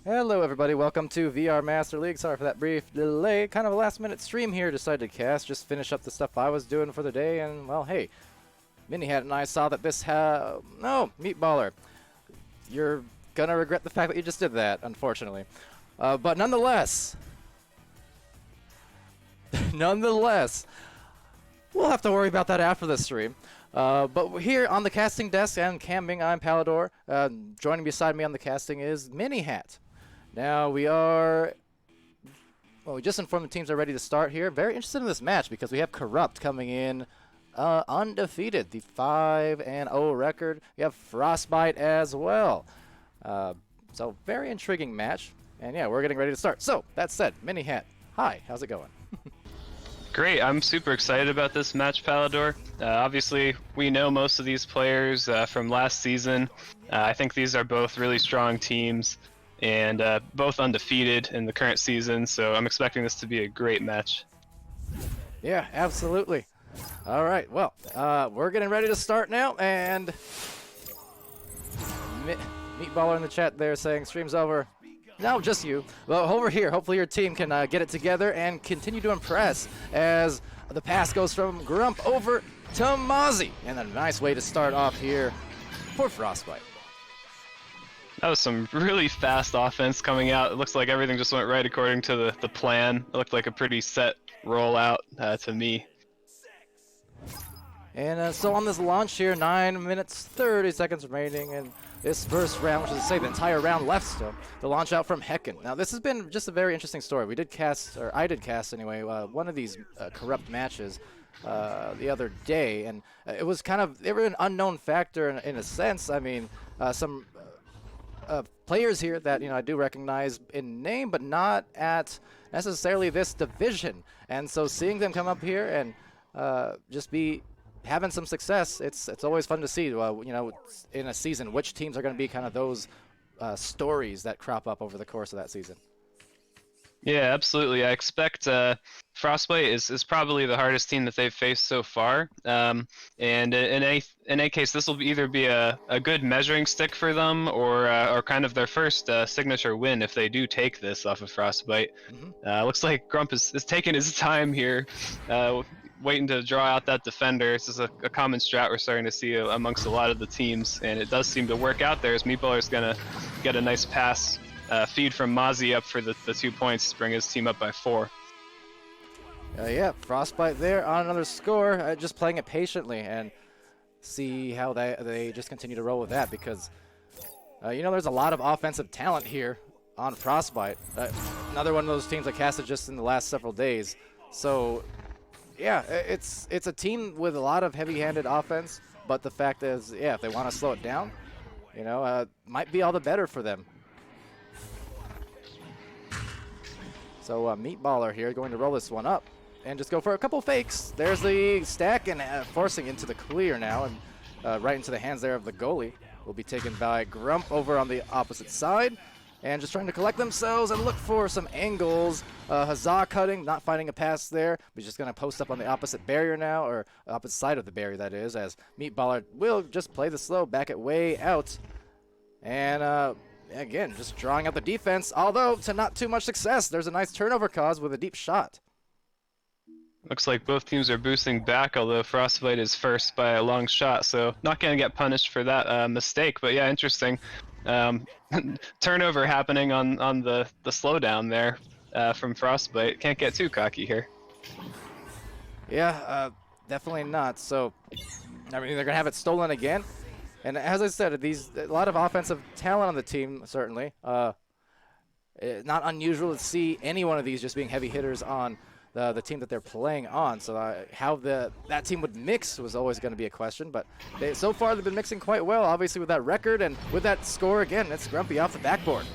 Hello everybody, welcome to VR Master League. Sorry for that brief delay. Kind of a last minute stream here, decided to cast, just finish up the stuff I was doing for the day, and well, hey, Minihat and I saw that this no, Meatballer. You're gonna regret the fact that you just did that, unfortunately. But nonetheless, we'll have to worry about that after the stream. But here on the casting desk and camming, I'm Palidore. Joining beside me on the casting is Minihat. Now we just informed the teams are ready to start here. Very interested in this match because we have Corrupt coming in undefeated, the 5-0 record. We have Frostbyte as well. So very intriguing match. And yeah, we're getting ready to start. So that said, Minihat, hi, how's it going? Great, I'm super excited about this match, Palidore. Obviously, we know most of these players from last season. I think these are both really strong teams and both undefeated in the current season, so I'm expecting this to be a great match. Yeah, absolutely. All right, well, we're getting ready to start now, and Meatballer in the chat there saying stream's over. No, just you. Well, over here, hopefully your team can get it together and continue to impress as the pass goes from Grump over to Mozzie. And a nice way to start off here for Frostbyte. That was some really fast offense coming out. It looks like everything just went right according to the plan. It looked like a pretty set rollout to me. And so on this launch here, 9 minutes, 30 seconds remaining in this first round, which is to say the entire round left still, the launch out from Hecken. Now this has been just a very interesting story. We did cast, or I did cast anyway, one of these Corrupt matches the other day, and it was kind of, they were an unknown factor in a sense. I mean, some players here that, I do recognize in name, but not at necessarily this division. And so seeing them come up here and just be having some success, it's always fun to see, in a season, which teams are going to be kind of those stories that crop up over the course of that season. Yeah, absolutely. I expect Frostbyte is probably the hardest team that they've faced so far. And in any case, this will either be a good measuring stick for them or kind of their first signature win if they do take this off of Frostbyte. Mm-hmm. Looks like Grump is taking his time here. Waiting to draw out that defender. This is a common strat we're starting to see amongst a lot of the teams, and it does seem to work out there as Meatballer's going to get a nice pass feed from Mozzie up for the 2 points to bring his team up by 4. Yeah, Frostbyte there on another score, just playing it patiently and see how they just continue to roll with that because, there's a lot of offensive talent here on Frostbyte. Another one of those teams that casted just in the last several days. So yeah, it's a team with a lot of heavy-handed offense, but the fact is, yeah, if they want to slow it down, might be all the better for them. So Meatballer here going to roll this one up and just go for a couple fakes. There's the stack and forcing into the clear now, and right into the hands there of the goalie. Will be taken by Grump over on the opposite side, and just trying to collect themselves and look for some angles. Huzzah cutting, not finding a pass there, but just going to post up on the opposite barrier now, or opposite side of the barrier that is, as Meatballer will just play the slow, back it way out. And again, just drawing out the defense, although to not too much success. There's a nice turnover cause with a deep shot. Looks like both teams are boosting back, although Frostbyte is first by a long shot, so not going to get punished for that mistake. But yeah, interesting. Turnover happening on the slowdown there from Frostbyte. Can't get too cocky here. Yeah, definitely not. So, I mean, they're going to have it stolen again. And as I said, a lot of offensive talent on the team, certainly. Not unusual to see any one of these just being heavy hitters on the team that they're playing on. So how that team would mix was always going to be a question. But so far they've been mixing quite well, obviously, with that record. And with that score, again, it's Grumpy off the backboard.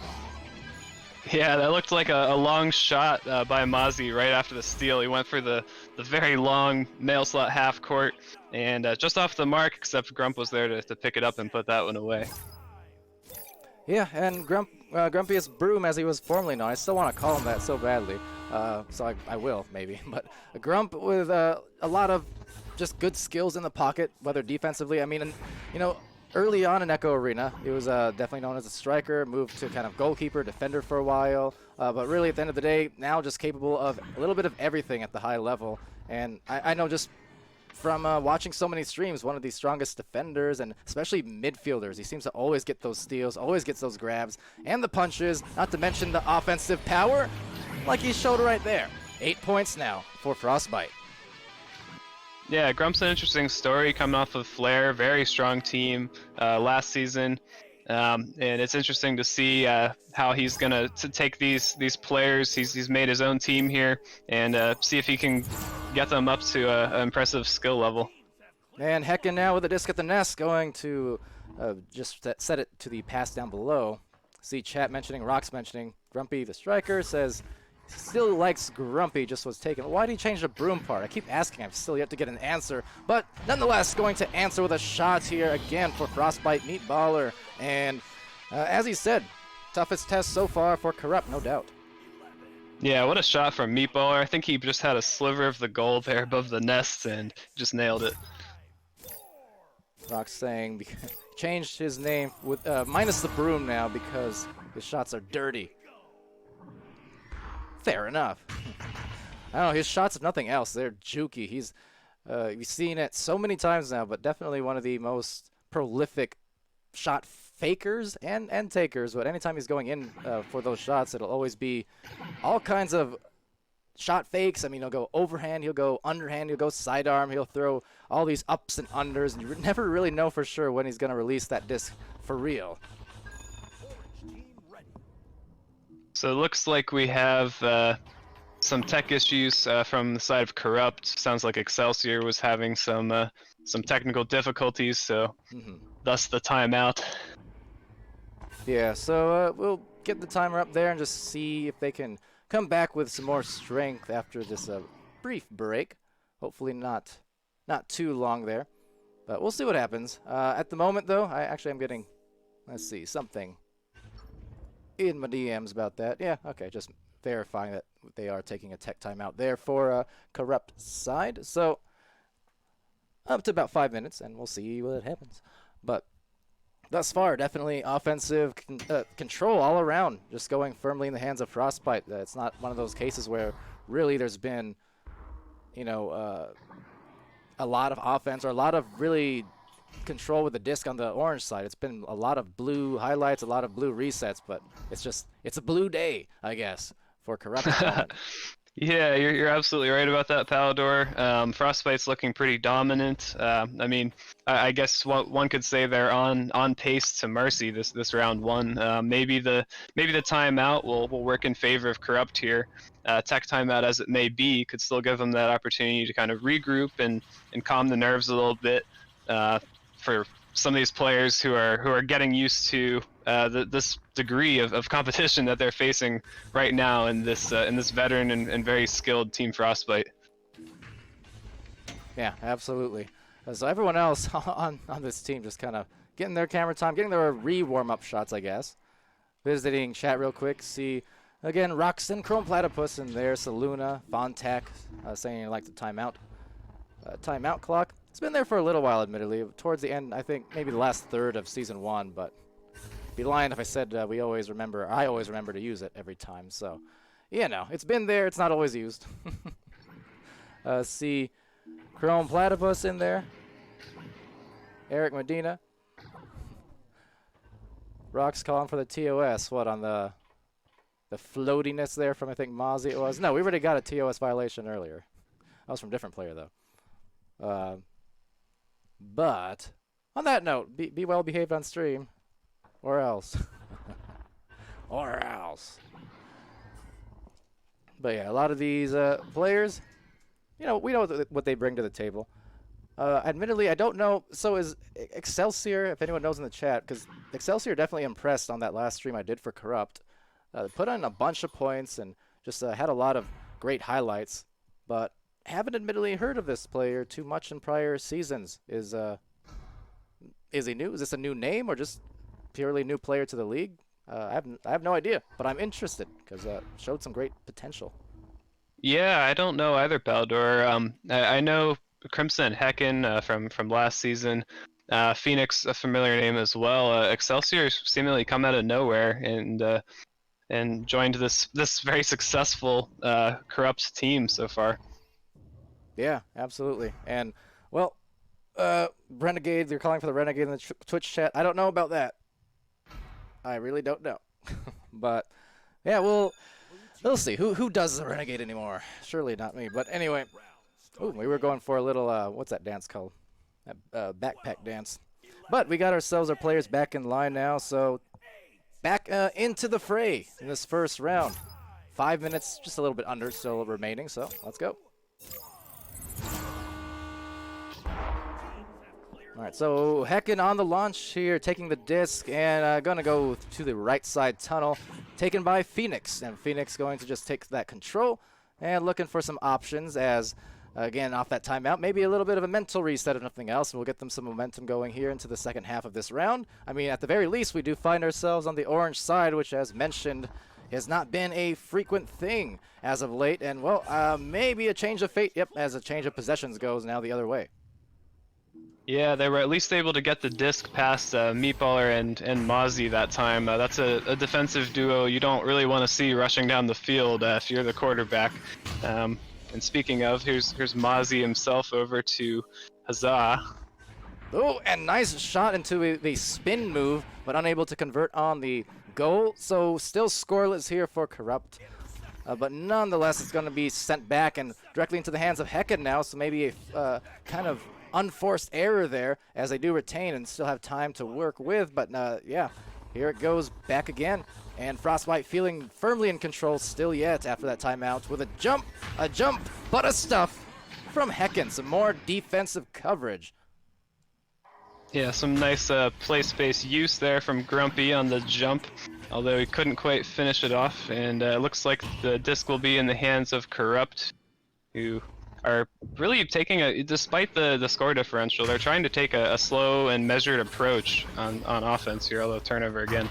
Yeah, that looked like a long shot by Mozzie right after the steal. He went for the very long nail slot half court and just off the mark, except Grump was there to pick it up and put that one away. Yeah, and Grumpiest Broom, as he was formerly known. I still want to call him that so badly, so I will, maybe. But a Grump with a lot of just good skills in the pocket, whether defensively. I mean, and, you know, early on in Echo Arena, he was definitely known as a striker, moved to kind of goalkeeper, defender for a while. But really, at the end of the day, now just capable of a little bit of everything at the high level. And I know just from watching so many streams, one of the strongest defenders and especially midfielders. He seems to always get those steals, always gets those grabs, and the punches, not to mention the offensive power, like he showed right there. 8 points now for Frostbyte. Yeah, Grump's an interesting story, coming off of Flair, very strong team last season. And it's interesting to see how he's gonna take these players. He's made his own team here, and see if he can get them up to an impressive skill level. And Hecken now with a disc at the nest, going to just set it to the pass down below. See chat mentioning, Rox mentioning, Grumpy the striker says still likes Grumpy, just was taken. Why did he change the broom part? I keep asking, I've still yet to get an answer. But nonetheless, going to answer with a shot here again for Frostbyte Meatballer. And as he said, toughest test so far for Corrupt, no doubt. Yeah, what a shot from Meatballer. I think he just had a sliver of the goal there above the nest and just nailed it. Rox saying changed his name with minus the broom now because his shots are dirty. Fair enough. I don't know, his shots, if nothing else, they're jukey. He's we've seen it so many times now, but definitely one of the most prolific shot fakers and takers. But anytime he's going in for those shots, it'll always be all kinds of shot fakes. I mean, he'll go overhand, he'll go underhand, he'll go sidearm, he'll throw all these ups and unders, and you never really know for sure when he's going to release that disc for real. So it looks like we have some tech issues from the side of Corrupt. Sounds like Excelsior was having some technical difficulties, so thus the timeout. Yeah, so we'll get the timer up there and just see if they can come back with some more strength after this brief break. Hopefully not too long there, but we'll see what happens. At the moment, though, I'm getting, let's see, something in my DMs about that. Yeah, okay, just verifying that they are taking a tech timeout there for Corrupt side. So up to about 5 minutes, and we'll see what happens. But thus far, definitely offensive control all around, just going firmly in the hands of Frostbyte. It's not one of those cases where really there's been, you know, a lot of offense or a lot of really control with the disc on the orange side. It's been a lot of blue highlights, a lot of blue resets, but it's a blue day, I guess, for Corrupt. Yeah, you're absolutely right about that, Palidore. Frostbite's looking pretty dominant. I mean, I guess one could say they're on pace to Mercy this round one. Maybe the timeout will work in favor of Corrupt here. Tech timeout as it may be could still give them that opportunity to kind of regroup and calm the nerves a little bit for some of these players who are getting used to this degree of competition that they're facing right now in this veteran and very skilled Team Frostbyte. Yeah, absolutely. So everyone else on this team just kind of getting their camera time, getting their warm-up shots, I guess. Visiting chat real quick, see, again, Roxton, Chrome Platypus in there, Saluna, Vontac saying you like the timeout clock. It's been there for a little while, admittedly. Towards the end, I think maybe the last third of Season 1, but I'd be lying if I said I always remember to use it every time. So, you know, it's been there. It's not always used. See Chrome Platypus in there. Eric Medina. Rock's calling for the TOS. What, on the floatiness there from, I think, Mozzie it was? No, we already got a TOS violation earlier. That was from a different player, though. But on that note, be well behaved on stream, or else. Or else. But yeah, a lot of these players, you know, we know what they bring to the table. Admittedly, I don't know. So is Excelsior, if anyone knows in the chat, because Excelsior definitely impressed on that last stream I did for Corrupt. Put on a bunch of points and just had a lot of great highlights, but haven't admittedly heard of this player too much in prior seasons. Is he new? Is this a new name or just purely new player to the league? I have no idea, but I'm interested because showed some great potential. Yeah, I don't know either, Palidore. I know Crimson and Hecken from last season. Phoenix, a familiar name as well. Excelsior seemingly come out of nowhere and joined this very successful Corrupt team so far. Yeah, absolutely. And well, Renegade, they're calling for the Renegade in the Twitch chat. I don't know about that. I really don't know. But yeah, we'll see. Who does the Renegade anymore? Surely not me. But anyway, ooh, we were going for a little what's that dance called? That backpack dance. But we got ourselves our players back in line now, so back into the fray in this first round. 5 minutes, just a little bit under still remaining, so let's go. All right, so Hecken on the launch here, taking the disc, and going to go to the right side tunnel, taken by Phoenix. And Phoenix going to just take that control and looking for some options as, again, off that timeout, maybe a little bit of a mental reset if nothing else, and we'll get them some momentum going here into the second half of this round. I mean, at the very least, we do find ourselves on the orange side, which, as mentioned, has not been a frequent thing as of late. And, well, maybe a change of fate, yep, as a change of possessions goes now the other way. Yeah, they were at least able to get the disc past Meatballer and Mozzie that time. That's a defensive duo you don't really want to see rushing down the field if you're the quarterback. And speaking of, here's Mozzie himself over to Huzzah. Oh, and nice shot into the spin move, but unable to convert on the goal. So still scoreless here for Corrupt. But nonetheless, it's going to be sent back and directly into the hands of Hecken now. So maybe a kind of unforced error there, as they do retain and still have time to work with. But yeah, here it goes back again. And Frostbyte feeling firmly in control still yet after that timeout with a jump, but a stuff from Hecken. Some more defensive coverage. Yeah, some nice play space use there from Grumpy on the jump, although he couldn't quite finish it off. And it looks like the disc will be in the hands of Corrupt, who are really taking despite the score differential, they're trying to take a slow and measured approach on offense here, although turnover again.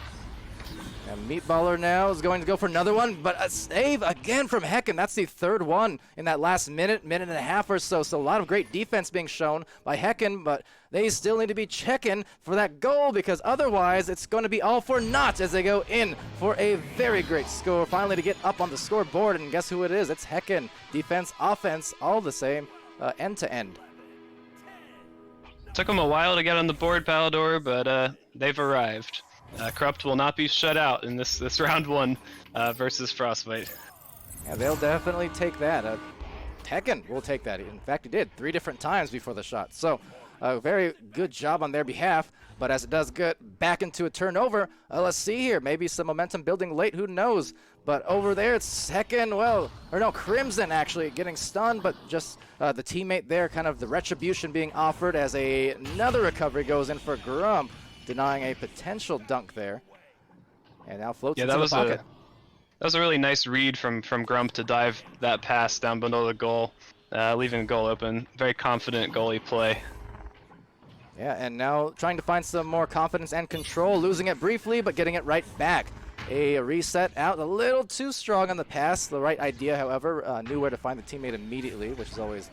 And Meatballer now is going to go for another one, but a save again from Hecken. That's the third one in that last minute and a half or so. So a lot of great defense being shown by Hecken, but they still need to be checking for that goal because otherwise it's going to be all for naught as they go in for a very great score. Finally to get up on the scoreboard, and guess who it is? It's Hecken. Defense, offense, all the same, end to end. Took them a while to get on the board, Palidore, but they've arrived. Corrupt will not be shut out in this round one versus Frostbyte. Yeah, they'll definitely take that. Hecken will take that. In fact, he did 3 different times before the shot. So, very good job on their behalf. But as it does get back into a turnover, let's see here. Maybe some momentum building late, who knows? But over there, it's Hecken, well, or no, Crimson actually getting stunned, but just the teammate there, kind of the retribution being offered as another recovery goes in for Grump, denying a potential dunk there. And now floats into the pocket. That was a really nice read from Grump to dive that pass down below the goal, leaving the goal open. Very confident goalie play. Yeah, and now trying to find some more confidence and control, losing it briefly, but getting it right back. A reset out, a little too strong on the pass. The right idea, however, knew where to find the teammate immediately, which is always,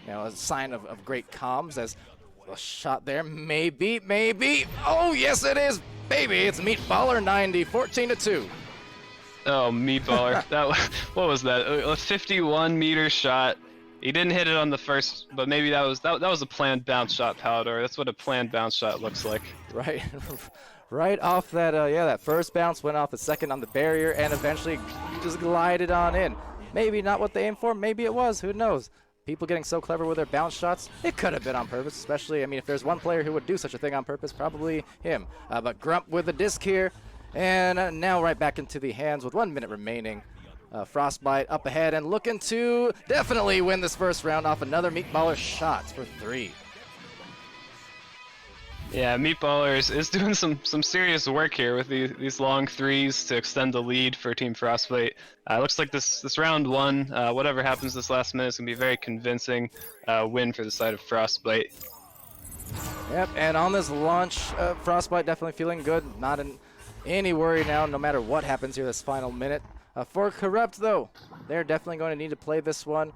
a sign of great comms. As a shot there, maybe. Oh, yes, it is, baby. It's Meatballer 90, 14-2. Oh, Meatballer. What was that? A 51-meter shot. He didn't hit it on the first, but maybe that was a planned bounce shot, Palidore. That's what a planned bounce shot looks like. Right. Right off that, that first bounce, went off the second on the barrier, and eventually just glided on in. Maybe not what they aimed for, maybe it was, who knows? People getting so clever with their bounce shots, it could have been on purpose, especially, if there's one player who would do such a thing on purpose, probably him. But Grump with the disc here, and now right back into the hands with 1 minute remaining. Frostbyte up ahead and looking to definitely win this first round off another Meatballer shots for 3. Yeah, Meatballer is doing some serious work here with these long threes to extend the lead for Team Frostbyte. Looks like this round 1, whatever happens this last minute, is going to be a very convincing win for the side of Frostbyte. Yep, and on this launch, Frostbyte definitely feeling good. Not in any worry now, no matter what happens here this final minute. For Corrupt, though, they're definitely going to need to play this one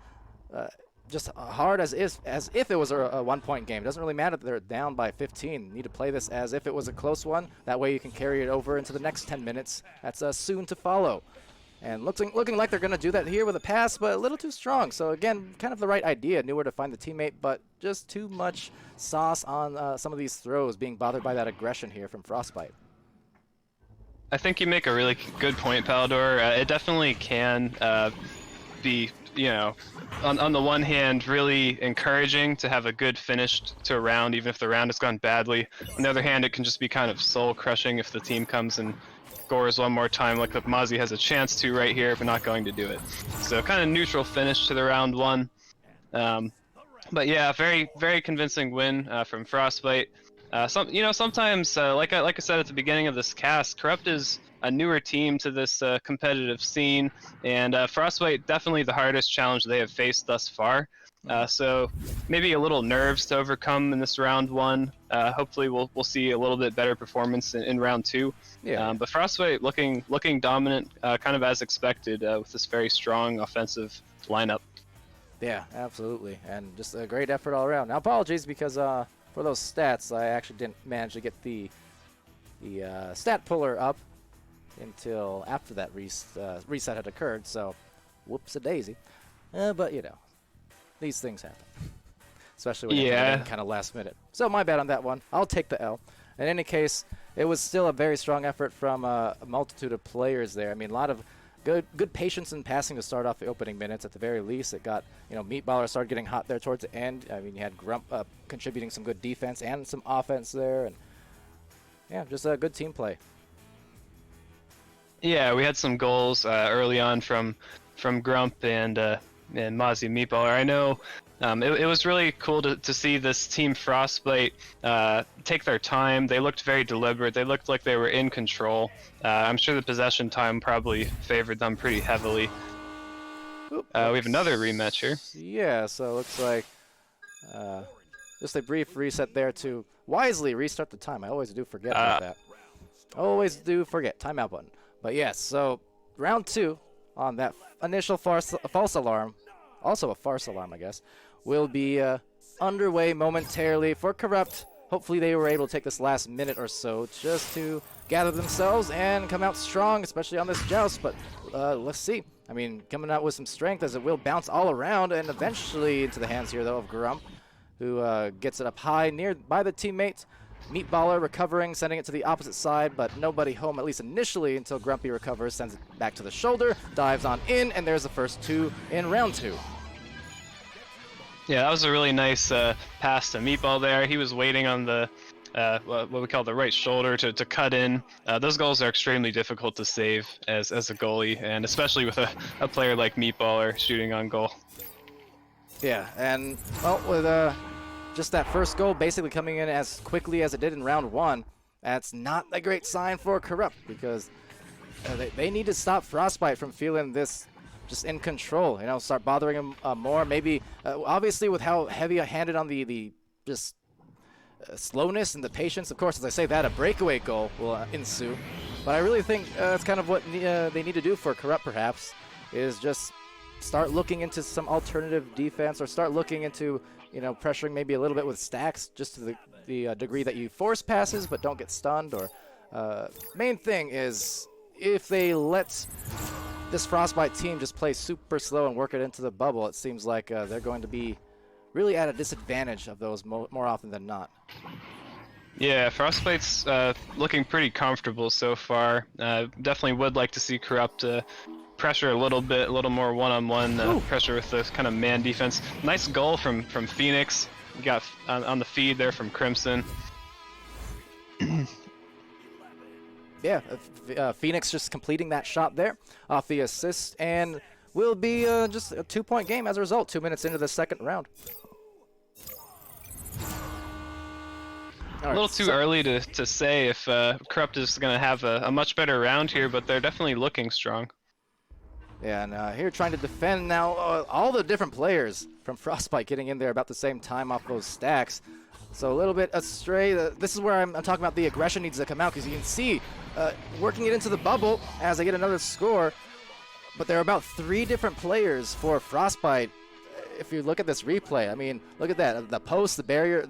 just hard as if it was a one-point game. It doesn't really matter that they're down by 15. You need to play this as if it was a close one. That way you can carry it over into the next 10 minutes. That's soon to follow. And looking like they're going to do that here with a pass, but a little too strong. So again, kind of the right idea. Knew where to find the teammate, but just too much sauce on some of these throws, being bothered by that aggression here from Frostbyte. I think you make a really good point, Palidore. It definitely can be, on the one hand, really encouraging to have a good finish to a round, even if the round has gone badly. On the other hand, it can just be kind of soul-crushing if the team comes and scores one more time, like Mozzie has a chance to right here, but not going to do it. So kind of neutral finish to the round 1. But yeah, very, very convincing win from Frostbyte. Sometimes, like I said at the beginning of this cast, Corrupt is a newer team to this competitive scene, and Frostbyte definitely the hardest challenge they have faced thus far. So maybe a little nerves to overcome in this round 1. Hopefully we'll see a little bit better performance in round 2. Yeah. But Frostbyte looking dominant, kind of as expected with this very strong offensive lineup. Yeah, absolutely, and just a great effort all around. Now apologies because for those stats, I actually didn't manage to get the stat puller up until after that reset had occurred, so whoops-a-daisy. But, these things happen, especially when you're kind of last minute. So my bad on that one. I'll take the L. In any case, it was still a very strong effort from a multitude of players there. A lot of good patience in passing to start off the opening minutes. At the very least, it got, Meatballer started getting hot there towards the end. You had Grump contributing some good defense and some offense there, and yeah, just a good team play. Yeah, we had some goals early on from Grump and Mozzie Meatballer. I know it was really cool to see this team Frostbyte take their time. They looked very deliberate. They looked like they were in control. I'm sure the possession time probably favored them pretty heavily. We have another rematch here. Yeah, so it looks like just a brief reset there to wisely restart the time. I always do forget about that. Always do forget. Timeout button. But yes, so round 2 on that initial false alarm, also a farce alarm, I guess, will be underway momentarily for Corrupt. Hopefully they were able to take this last minute or so just to gather themselves and come out strong, especially on this joust. But let's see. Coming out with some strength as it will bounce all around and eventually into the hands here, though, of Grump, who gets it up high near by the teammate. Meatballer recovering, sending it to the opposite side, but nobody home, at least initially, until Grumpy recovers, sends it back to the shoulder, dives on in, and there's the first 2 in round 2. Yeah, that was a really nice pass to Meatball there. He was waiting on the what we call the right shoulder to cut in. Those goals are extremely difficult to save as a goalie, and especially with a player like Meatballer shooting on goal. Yeah, and well, with just that first goal basically coming in as quickly as it did in round 1, that's not a great sign for Corrupt, because they need to stop Frostbyte from feeling this just in control. You know, start bothering him more. Maybe, obviously, with how heavy-handed on the just slowness and the patience. Of course, as I say that, a breakaway goal will ensue. But I really think that's kind of what they need to do for Corrupt, perhaps, is just start looking into some alternative defense, or start looking into, you know, pressuring maybe a little bit with stacks, just to the degree that you force passes but don't get stunned. Or main thing is, if they let this Frostbyte team just play super slow and work it into the bubble, it seems like they're going to be really at a disadvantage of those more often than not. Yeah, Frostbite's looking pretty comfortable so far. Definitely would like to see Corrupt pressure a little more one-on-one pressure with this kind of man defense. Nice goal from Phoenix. We got on the feed there from Crimson. Yeah, Phoenix just completing that shot there off the assist, and will be just a 2-point game as a result, 2 minutes into the second round. A little too early to say if Corrupt is going to have a much better round here, but they're definitely looking strong. Yeah, and here trying to defend now, all the different players from Frostbyte getting in there about the same time off those stacks. So a little bit astray. This is where I'm talking about the aggression needs to come out, because you can see working it into the bubble as they get another score. But there are about 3 different players for Frostbyte. If you look at this replay, I mean, look at that. The post, the barrier,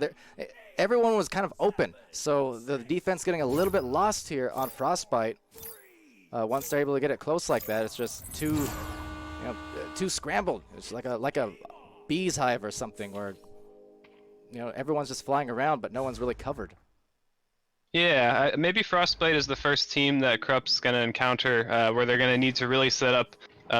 everyone was kind of open. So the defense getting a little bit lost here on Frostbyte. Once they're able to get it close like that, it's just too scrambled. It's like a bee's hive or something, where, you know, everyone's just flying around, but no one's really covered. Yeah, maybe Frostbite is the first team that Corrupt's going to encounter where they're going to need to really set up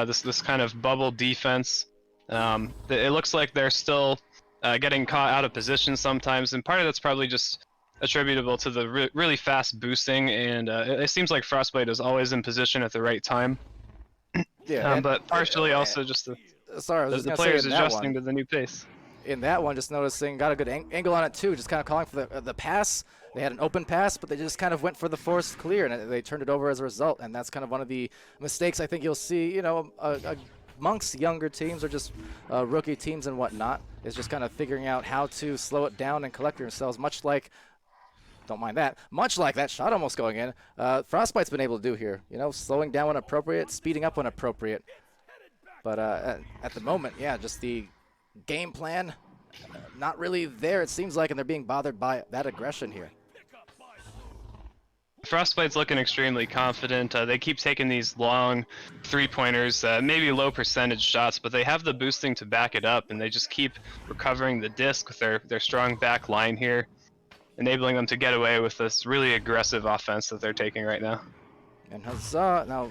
this kind of bubble defense. It looks like they're still getting caught out of position sometimes, and part of that's probably just attributable to the really fast boosting, and it seems like Frostbite is always in position at the right time. Yeah, but partially also just the players adjusting to the new pace. In that one, just noticing, got a good angle on it too, just kind of calling for the pass. They had an open pass, but they just kind of went for the forced clear, and they turned it over as a result. And that's kind of one of the mistakes I think you'll see, you know, amongst younger teams, or just rookie teams and whatnot, is just kind of figuring out how to slow it down and collect yourselves, much like that shot almost going in. Frostbite's been able to do here, you know, slowing down when appropriate, speeding up when appropriate. But at the moment, yeah, just the game plan, not really there, it seems like, and they're being bothered by that aggression here. Frostbite's looking extremely confident. They keep taking these long three-pointers, maybe low percentage shots, but they have the boosting to back it up, and they just keep recovering the disc with their strong back line here, enabling them to get away with this really aggressive offense that they're taking right now. And Huzzah, now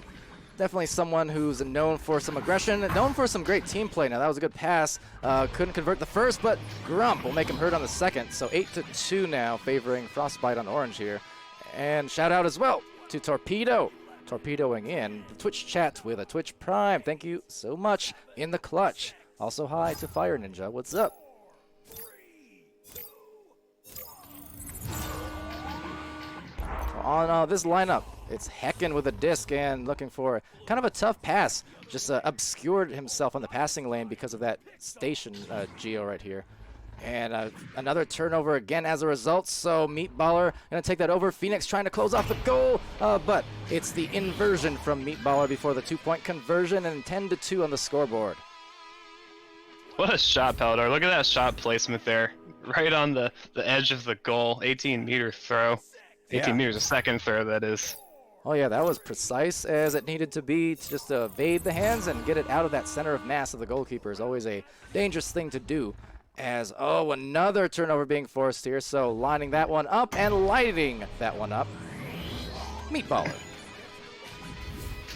definitely someone who's known for some aggression, known for some great team play. Now that was a good pass, couldn't convert the first, but Grump will make him hurt on the second. So 8-2 now, favoring Frostbyte on orange here. And shout out as well to Torpedo, torpedoing in the Twitch chat with a Twitch Prime. Thank you so much in the clutch. Also hi to Fire Ninja, what's up? On this lineup, it's Hecken with a disc and looking for kind of a tough pass. Just obscured himself on the passing lane because of that station geo right here. And another turnover again as a result. So Meatballer going to take that over. Phoenix trying to close off the goal, but it's the inversion from Meatballer before the 2-point conversion, and 10-2 on the scoreboard. What a shot, Palidore. Look at that shot placement there. Right on the edge of the goal. 18-meter throw. 18 meters a second throw, that is. Oh yeah, that was precise as it needed to be, to just evade the hands and get it out of that center of mass of the goalkeeper is always a dangerous thing to do. As, another turnover being forced here, so lining that one up and lighting that one up. Meatballer.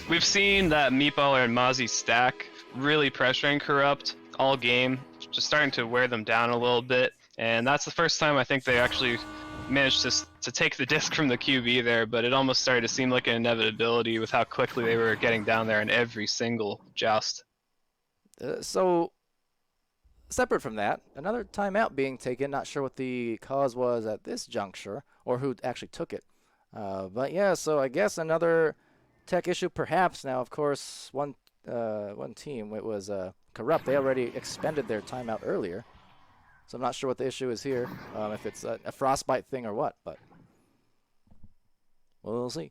We've seen that Meatballer and Mozzie stack really pressuring Corrupt all game, just starting to wear them down a little bit, and that's the first time I think they actually managed to take the disc from the QB there, but it almost started to seem like an inevitability with how quickly they were getting down there in every single joust. So, separate from that, another timeout being taken. Not sure what the cause was at this juncture or who actually took it. But yeah, so I guess another tech issue perhaps. Now, of course, one team, it was Corrupt. They already expended their timeout earlier. So I'm not sure what the issue is here, if it's a Frostbyte thing or what, but we'll see.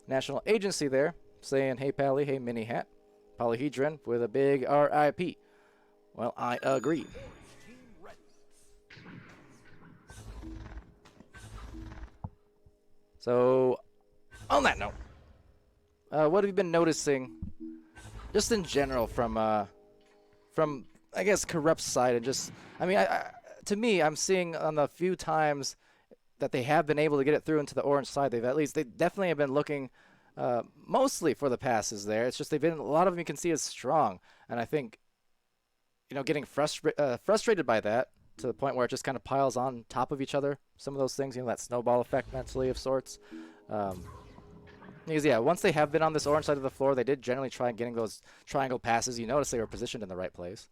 National Agency there saying, hey, Pally, hey, Minihat. Polyhedron with a big RIP. Well, I agree. So, on that note, what have you been noticing, just in general, from I guess Corrupt's side, and just, I mean, to me, I'm seeing on the few times that they have been able to get it through into the orange side, they definitely have been looking mostly for the passes there. It's just a lot of them you can see as strong, and I think, getting frustrated by that to the point where it just kind of piles on top of each other. Some of those things, that snowball effect mentally of sorts. Because, yeah, once they have been on this orange side of the floor, they did generally try getting those triangle passes. You notice they were positioned in the right place.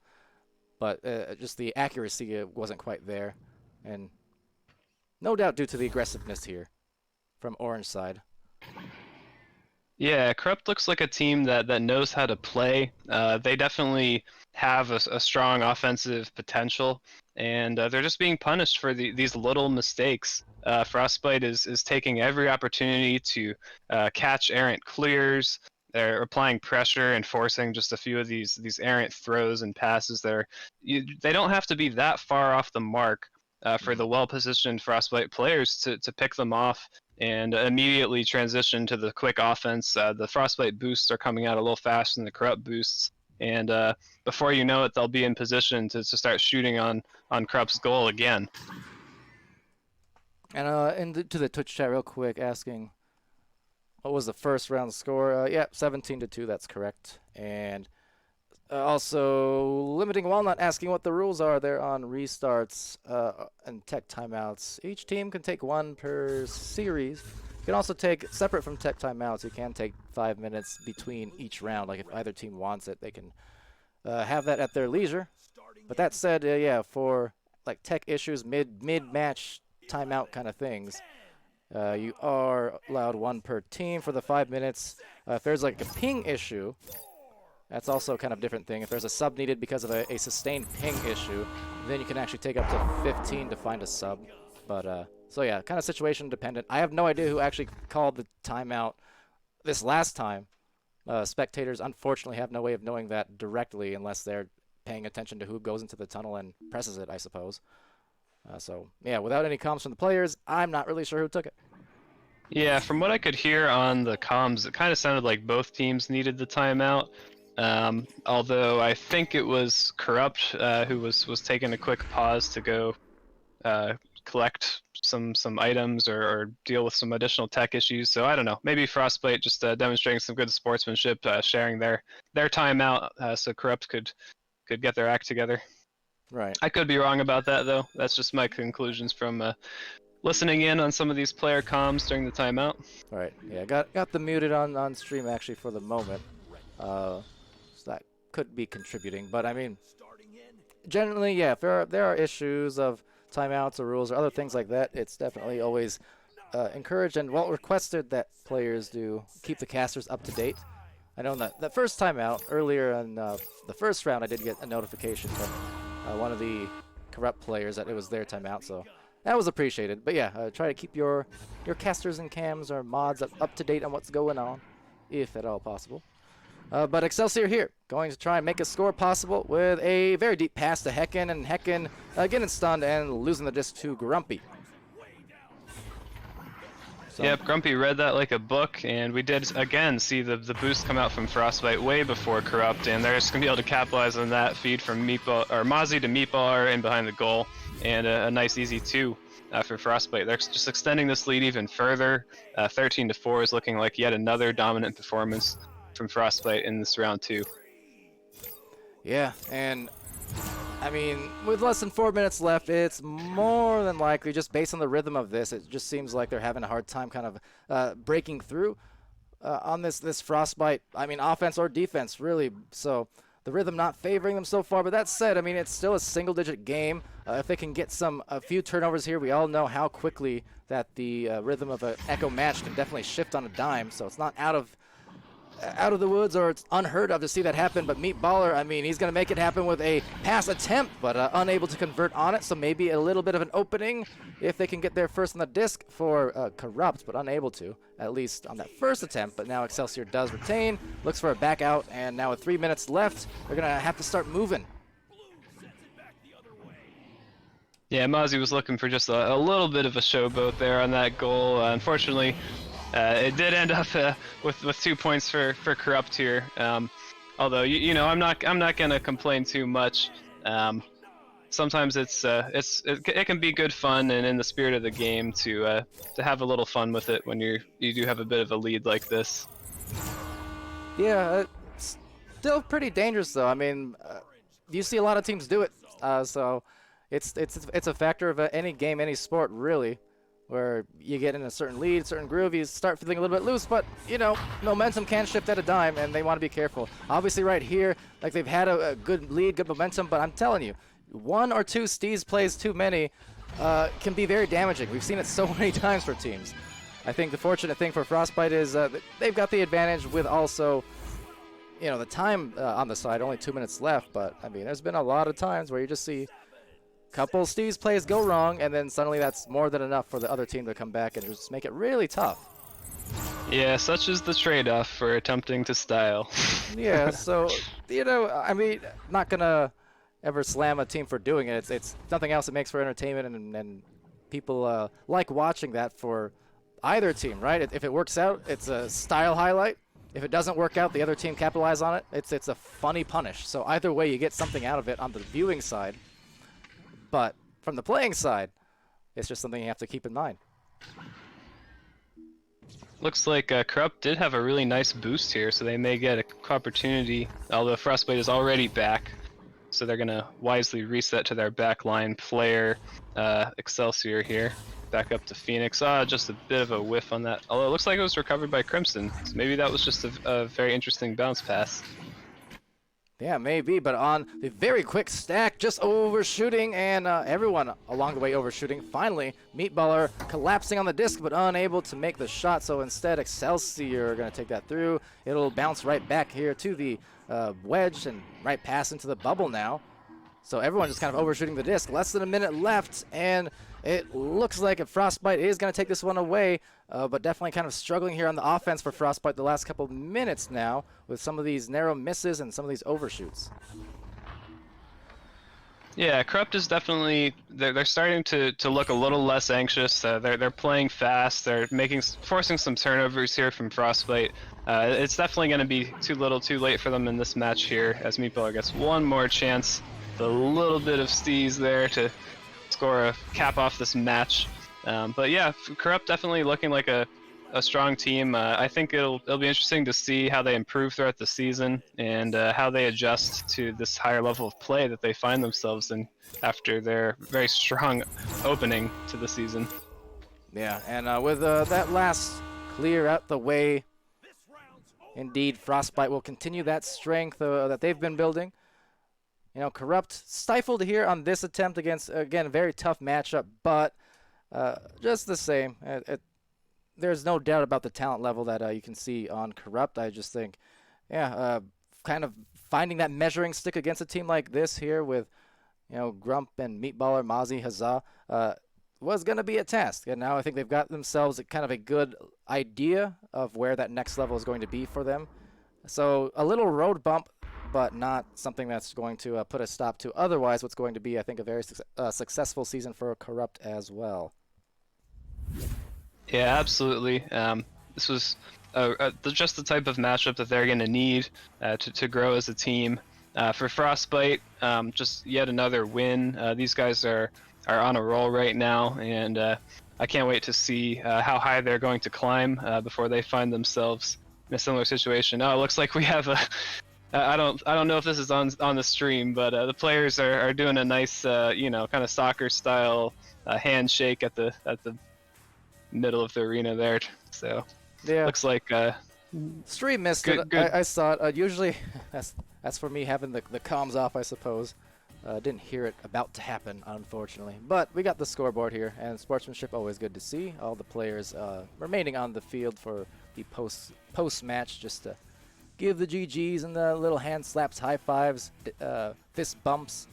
But just the accuracy wasn't quite there. And no doubt due to the aggressiveness here from orange side. Yeah, Corrupt looks like a team that knows how to play. They definitely have a strong offensive potential, and they're just being punished for these little mistakes. Frostbyte is taking every opportunity to catch errant clears. They're applying pressure and forcing just a few of these errant throws and passes. They don't have to be that far off the mark for the well-positioned Frostbyte players to pick them off and immediately transition to the quick offense. The Frostbyte boosts are coming out a little faster than the Corrupt boosts, and before you know it, they'll be in position to start shooting on Corrupt's goal again. And to the Twitch chat real quick, asking, what was the first round score? Yeah, 17-2, that's correct. And also, Limiting Walnut asking what the rules are there on restarts and tech timeouts. Each team can take one per series. You can also take, separate from tech timeouts, you can take 5 minutes between each round. Like if either team wants it, they can have that at their leisure. But that said, yeah, for like tech issues, mid-match timeout kind of things, you are allowed one per team for the 5 minutes. If there's like a ping issue, that's also kind of a different thing. If there's a sub needed because of a sustained ping issue, then you can actually take up to 15 to find a sub. But, so yeah, kind of situation dependent. I have no idea who actually called the timeout this last time. Spectators, unfortunately, have no way of knowing that directly unless they're paying attention to who goes into the tunnel and presses it, I suppose. So, yeah, without any comms from the players, I'm not really sure who took it. Yeah, from what I could hear on the comms, it kind of sounded like both teams needed the timeout. Although I think it was Corrupt who was taking a quick pause to go collect some items or deal with some additional tech issues. So I don't know. Maybe Frostbyte just demonstrating some good sportsmanship, sharing their timeout so Corrupt could get their act together. Right. I could be wrong about that though. That's just my conclusions from listening in on some of these player comms during the timeout. All right. Yeah, got them muted on stream actually for the moment. So that could be contributing, but I mean, generally, yeah, if there are issues of timeouts or rules or other things like that, it's definitely always encouraged and well requested that players do keep the casters up to date. I know that the first timeout earlier in the first round, I did get a notification from one of the Corrupt players that it was their timeout, so that was appreciated. But yeah, try to keep your casters and cams or mods up to date on what's going on, if at all possible. But Excelsior here, going to try and make a score possible with a very deep pass to Hecken, and Hecken getting stunned and losing the disc to Grumpy. So. Yep, Grumpy read that like a book, and we did again see the boost come out from Frostbyte way before Corrupt, and they're just gonna be able to capitalize on that feed from Meatball or Mozzie to Meatballer in behind the goal, and a nice easy 2 for Frostbyte. They're just extending this lead even further. 13-4 is looking like yet another dominant performance from Frostbyte in this round 2. Yeah, and I mean, with less than 4 minutes left, it's more than likely, just based on the rhythm of this, it just seems like they're having a hard time kind of breaking through on this Frostbyte. I mean, offense or defense, really. So the rhythm not favoring them so far. But that said, I mean, it's still a single-digit game. If they can get a few turnovers here, we all know how quickly that the rhythm of an Echo match can definitely shift on a dime. So it's not out of the woods, or it's unheard of to see that happen. But Meatballer, I mean, he's going to make it happen with a pass attempt, but unable to convert on it. So maybe a little bit of an opening if they can get there first on the disc for Corrupt, but unable to, at least on that first attempt. But now Excelsior does retain, looks for a back out, and now with 3 minutes left, they're going to have to start moving. Yeah, Mozzie was looking for just a little bit of a showboat there on that goal. Unfortunately, it did end up with 2 points for Corrupt here. Although you know, I'm not gonna complain too much. Sometimes it can be good fun and in the spirit of the game to have a little fun with it when you do have a bit of a lead like this. Yeah, it's still pretty dangerous though. I mean, you see a lot of teams do it, so it's a factor of any game, any sport really, where you get in a certain lead, certain groove, you start feeling a little bit loose, but, you know, momentum can shift at a dime, and they want to be careful. Obviously right here, like, they've had a good lead, good momentum, but I'm telling you, 1 or 2 Steez plays too many can be very damaging. We've seen it so many times for teams. I think the fortunate thing for Frostbyte is they've got the advantage with also, you know, the time on the side, only 2 minutes left, but, I mean, there's been a lot of times where you just see couple Steve's plays go wrong, and then suddenly that's more than enough for the other team to come back and just make it really tough. Yeah, such is the trade-off for attempting to style. Yeah, so, you know, I mean, not gonna ever slam a team for doing it. It's nothing else it makes for entertainment, and people like watching that for either team, right? If it works out, it's a style highlight. If it doesn't work out, the other team capitalize on it. It's a funny punish. So either way, you get something out of it on the viewing side. But from the playing side, it's just something you have to keep in mind. Looks like Corrupt did have a really nice boost here, so they may get an opportunity, although Frostbite is already back. So they're going to wisely reset to their backline player, Excelsior here. Back up to Phoenix. Just a bit of a whiff on that. Although it looks like it was recovered by Crimson. So maybe that was just a very interesting bounce pass. Yeah, maybe, but on the very quick stack, just overshooting, and everyone along the way overshooting. Finally, Meatballer collapsing on the disc, but unable to make the shot, so instead Excelsior are going to take that through. It'll bounce right back here to the wedge and right pass into the bubble now. So everyone just kind of overshooting the disc. Less than a minute left, and it looks like Frostbyte is going to take this one away, but definitely kind of struggling here on the offense for Frostbyte the last couple minutes now with some of these narrow misses and some of these overshoots. Yeah, Corrupt is definitely, they're starting to look a little less anxious. They're playing fast. They're forcing some turnovers here from Frostbyte. It's definitely going to be too little too late for them in this match here, as Meatballer gets one more chance. A little bit of steez there to score a cap off this match. But yeah, Corrupt definitely looking like a strong team. I think it'll be interesting to see how they improve throughout the season and how they adjust to this higher level of play that they find themselves in after their very strong opening to the season. Yeah, and with that last clear out the way, indeed, Frostbyte will continue that strength that they've been building. You know, Corrupt stifled here on this attempt against, again, a very tough matchup, but just the same, there's no doubt about the talent level that you can see on Corrupt. I just think, yeah, kind of finding that measuring stick against a team like this here with, you know, Grump and Meatballer, Mozzie, Huzzah, was going to be a task. And now I think they've got themselves kind of a good idea of where that next level is going to be for them. So a little road bump, but not something that's going to put a stop to otherwise what's going to be, I think, a very successful season for Corrupt as well. Yeah, absolutely. This was just the type of matchup that they're going to need to grow as a team. For Frostbyte, just yet another win. These guys are on a roll right now, and I can't wait to see how high they're going to climb before they find themselves in a similar situation. Oh, it looks like we have I don't know if this is on the stream, but the players are doing a nice you know, kind of soccer style handshake at the middle of the arena there. So Yeah. looks like Stream missed good it. good. I saw it. Usually, that's for me having the comms off, I suppose. Didn't hear it about to happen, unfortunately. But we got the scoreboard here, and sportsmanship always good to see. All the players remaining on the field for the post match, just to give the GGs and the little hand slaps, high fives, fist bumps,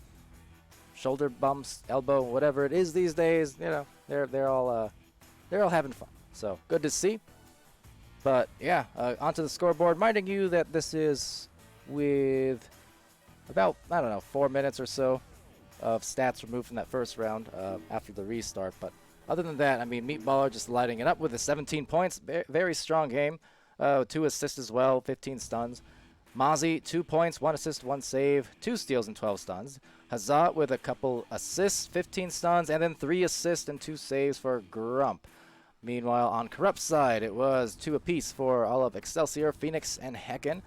shoulder bumps, elbow, whatever it is these days. You know, they're all having fun. So good to see. But yeah, onto the scoreboard, reminding you that this is with about, I don't know, 4 minutes or so of stats removed from that first round after the restart. But other than that, I mean, Meatballer just lighting it up with the 17 points. Very strong game. 2 assists as well, 15 stuns. Mozzie, 2 points, 1 assist, 1 save, 2 steals and 12 stuns. Hazat with a couple assists, 15 stuns, and then 3 assists and 2 saves for Grump. Meanwhile, on Corrupt side, it was 2 apiece for all of Excelsior, Phoenix, and Hecken.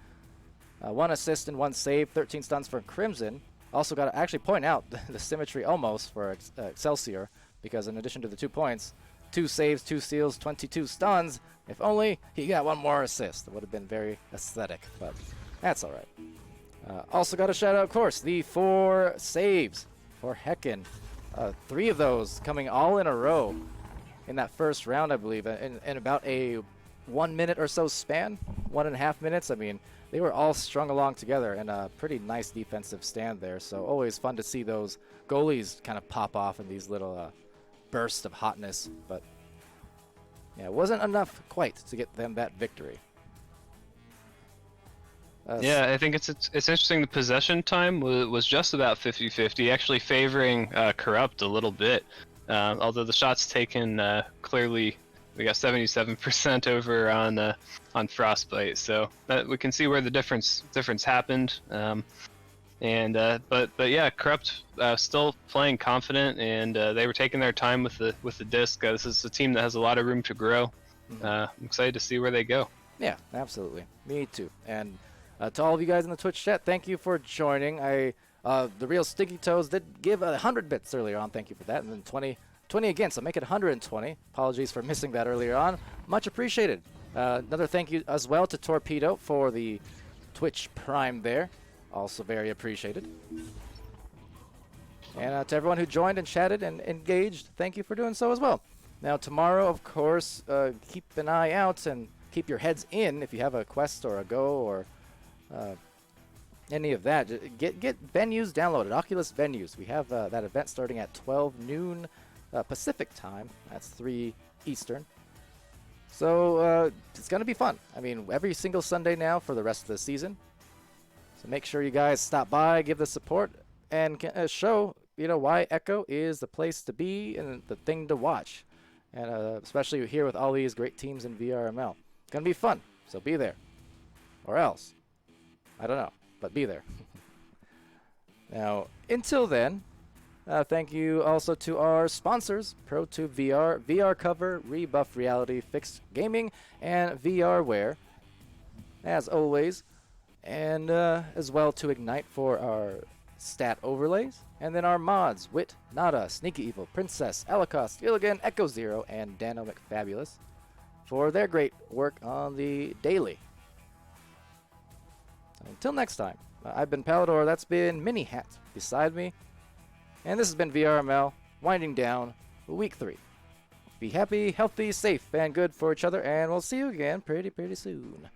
1 assist and 1 save, 13 stuns for Crimson. Also got to actually point out the symmetry almost for Excelsior, because in addition to the 2 points, 2 saves, 2 steals, 22 stuns. If only he got 1 more assist. It would have been very aesthetic, but that's all right. Also got to shout out, of course, the 4 saves for Hecken. 3 of those coming all in a row in that first round, I believe, in about a 1 minute or so span, 1.5 minutes. I mean, they were all strung along together in a pretty nice defensive stand there. So always fun to see those goalies kind of pop off in these little bursts of hotness. But yeah, it wasn't enough quite to get them that victory. Yeah, I think it's interesting. The possession time was just about 50-50, actually favoring Corrupt a little bit. Although the shots taken clearly, we got 77% over on Frostbyte, so we can see where the difference happened. But yeah, Corrupt still playing confident, and they were taking their time with the disc. This is a team that has a lot of room to grow. I'm excited to see where they go. Yeah, absolutely. Me too. And to all of you guys in the Twitch chat, thank you for joining. The real Stinky Toes did give 100 bits earlier on. Thank you for that. And then 20 again, so make it 120. Apologies for missing that earlier on. Much appreciated. Another thank you as well to Torpedo for the Twitch Prime there. Also very appreciated. And to everyone who joined and chatted and engaged, thank you for doing so as well. Now tomorrow, of course, keep an eye out and keep your heads in if you have a quest or a go or any of that. Get venues downloaded, Oculus venues. We have that event starting at 12 noon Pacific time. That's 3 Eastern. So it's going to be fun. I mean, every single Sunday now for the rest of the season. So make sure you guys stop by, give the support, and show why Echo is the place to be and the thing to watch. And especially here with all these great teams in VRML. It's going to be fun, so be there. Or else. I don't know, but be there. Now, until then, thank you also to our sponsors, ProTube VR, VR Cover, Rebuff Reality, Fixed Gaming, and VRware, as always. And as well to Ignite for our stat overlays. And then our mods, Wit, Nada, Sneaky Evil, Princess, Elacos, Gilligan, Echo Zero, and Dano McFabulous for their great work on the daily. Until next time, I've been Palidore, that's been Minihat beside me, and this has been VRML, winding down week 3. Be happy, healthy, safe, and good for each other, and we'll see you again pretty soon.